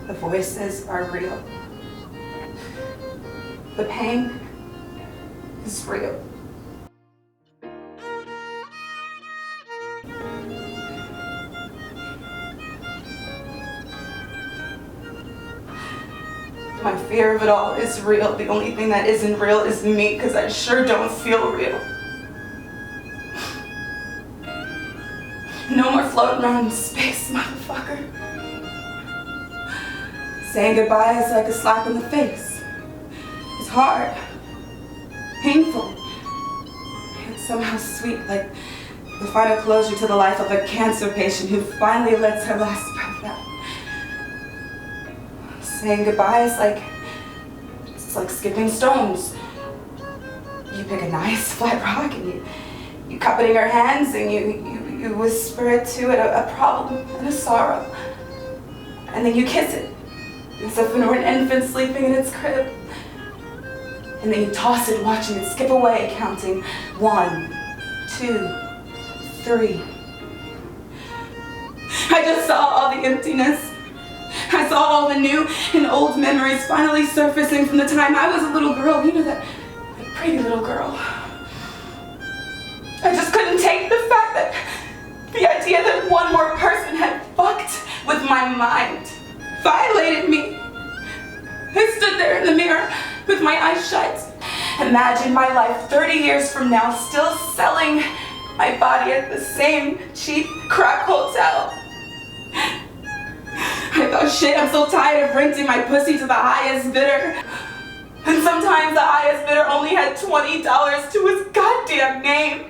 The voices are real. The pain is real. My fear of it all is real. The only thing that isn't real is me, because I sure don't feel real. No more floating around in space, motherfucker. Saying goodbye is like a slap in the face. It's hard, painful, and somehow sweet, like the final closure to the life of a cancer patient who finally lets her last breath out. Saying goodbye is it's like skipping stones. You pick a nice flat rock and you cup it in your hands and you whisper it to it, a problem and a sorrow. And then you kiss it, as if it were an infant sleeping in its crib. And then you toss it, watching it skip away, counting 1, 2, 3. I just saw all the emptiness. I saw all the new and old memories finally surfacing from the time I was a little girl. You know, that pretty little girl. I just couldn't take the fact that the idea that one more person had fucked with my mind, violated me. I stood there in the mirror with my eyes shut. Imagined my life 30 years from now, still selling my body at the same cheap crack hotel. I thought, shit, I'm so tired of renting my pussy to the highest bidder. And sometimes the highest bidder only had $20 to his goddamn name.